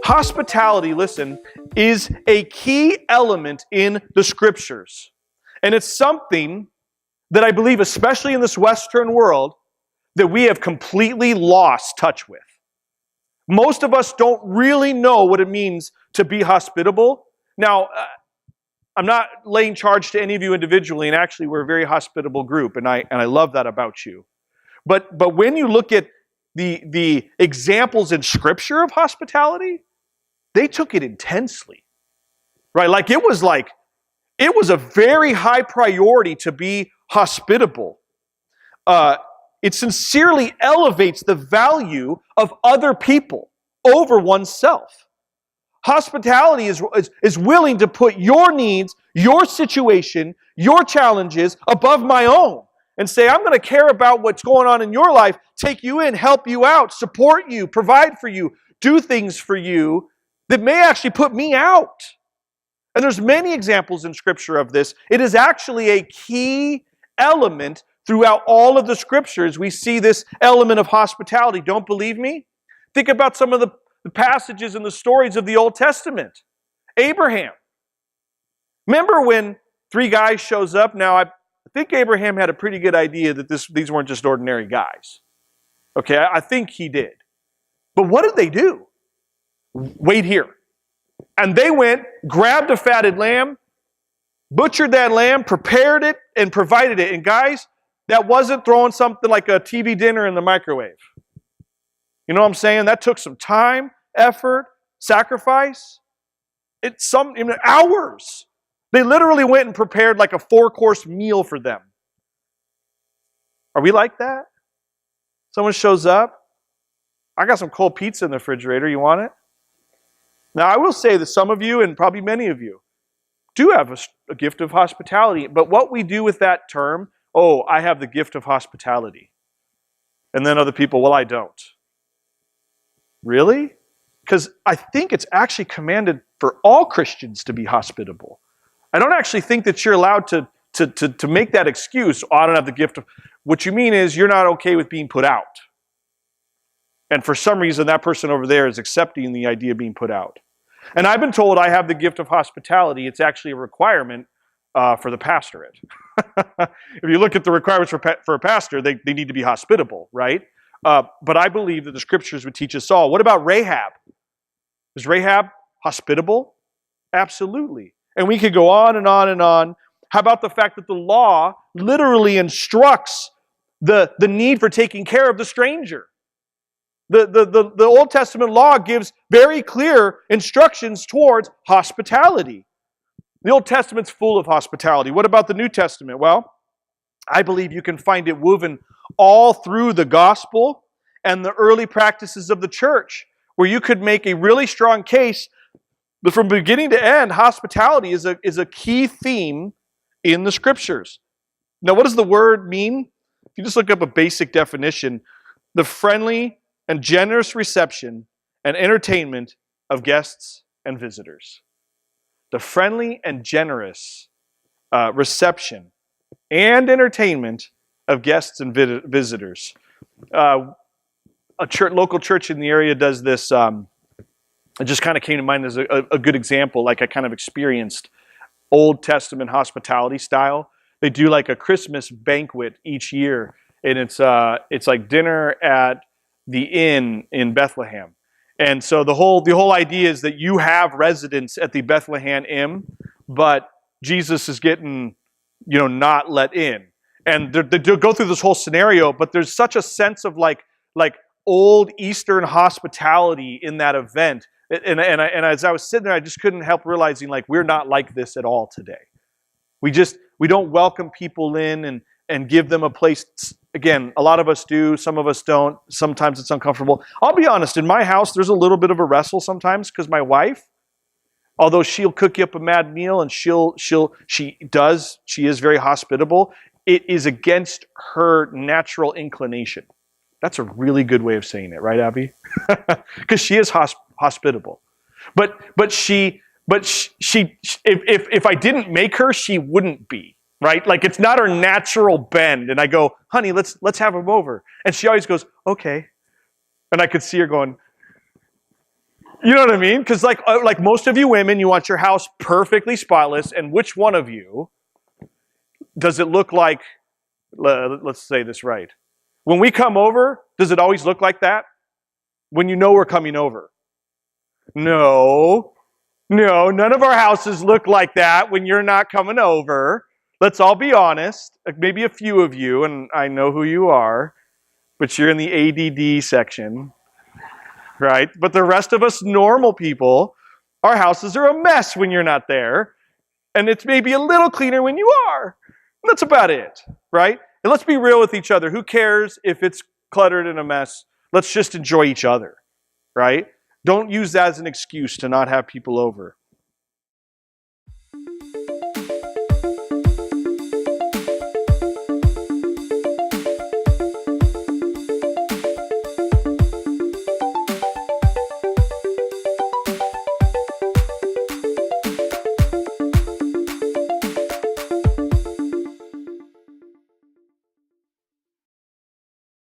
Hospitality, listen, is a key element in the Scriptures. And it's something that I believe, especially in this Western world, that we have completely lost touch with. Most of us don't really know what it means to be hospitable. Now, I'm not laying charge to any of you individually, and actually we're a very hospitable group, and I love that about you. But when you look at the examples in Scripture of hospitality, they took it intensely, right? It was a very high priority to be hospitable. It sincerely elevates the value of other people over oneself. Hospitality is willing to put your needs, your situation, your challenges above my own and say, I'm going to care about what's going on in your life, take you in, help you out, support you, provide for you, do things for you that may actually put me out. And there's many examples in Scripture of this. It is actually a key element throughout all of the Scriptures. We see this element of hospitality. Don't believe me? Think about some of the passages and the stories of the Old Testament. Abraham. Remember when 3 guys shows up? Now, I think Abraham had a pretty good idea that these weren't just ordinary guys. Okay, I think he did. But what did they do? Wait here. And they went, grabbed a fatted lamb, butchered that lamb, prepared it, and provided it. And guys, that wasn't throwing something like a TV dinner in the microwave. You know what I'm saying? That took some time, effort, sacrifice. It's hours. They literally went and prepared like a 4-course meal for them. Are we like that? Someone shows up. I got some cold pizza in the refrigerator. You want it? Now, I will say that some of you, and probably many of you, do have a gift of hospitality. But what we do with that term, oh, I have the gift of hospitality. And then other people, well, I don't. Really? Because I think it's actually commanded for all Christians to be hospitable. I don't actually think that you're allowed to make that excuse, oh, I don't have the gift of... What you mean is you're not okay with being put out. And for some reason, that person over there is accepting the idea of being put out. And I've been told I have the gift of hospitality. It's actually a requirement for the pastorate. If you look at the requirements for a pastor, they need to be hospitable, right? But I believe that the Scriptures would teach us all. What about Rahab? Is Rahab hospitable? Absolutely. And we could go on and on and on. How about the fact that the law literally instructs the need for taking care of the stranger? The Old Testament law gives very clear instructions towards hospitality. The Old Testament's full of hospitality. What about the New Testament? Well, I believe you can find it woven all through the gospel and the early practices of the church, where you could make a really strong case that from beginning to end, hospitality is a key theme in the Scriptures. Now, what does the word mean? If you just look up a basic definition, the friendly and generous reception and entertainment of guests and visitors. The friendly and generous reception and entertainment of guests and visitors. A local church in the area does this. It just kind of came to mind as a good example, like I kind of experienced Old Testament hospitality style. They do like a Christmas banquet each year, and it's like dinner at the inn in Bethlehem. And so the whole idea is that you have residents at the Bethlehem Inn, but Jesus is getting, not let in. And they go through this whole scenario, but there's such a sense of like old Eastern hospitality in that event. And as I was sitting there, I just couldn't help realizing we're not like this at all today. We don't welcome people in and give them a place. Again, a lot of us do, some of us don't. Sometimes it's uncomfortable. I'll be honest, in my house, there's a little bit of a wrestle sometimes because my wife, although she'll cook you up a mad meal and she is very hospitable, it is against her natural inclination. That's a really good way of saying it, right, Abby? Because she is hospitable. But if I didn't make her, she wouldn't be. Right? It's not her natural bend. And I go, honey, let's have him over. And she always goes, okay. And I could see her going, You know what I mean? Because like most of you women, you want your house perfectly spotless. And which one of you does it look like, let's say this right. When we come over, does it always look like that? When you know we're coming over? No, none of our houses look like that when you're not coming over. Let's all be honest. Maybe a few of you, and I know who you are, but you're in the ADD section, right? But the rest of us normal people, our houses are a mess when you're not there, and it's maybe a little cleaner when you are. That's about it, right? And let's be real with each other. Who cares if it's cluttered and a mess? Let's just enjoy each other, right? Don't use that as an excuse to not have people over.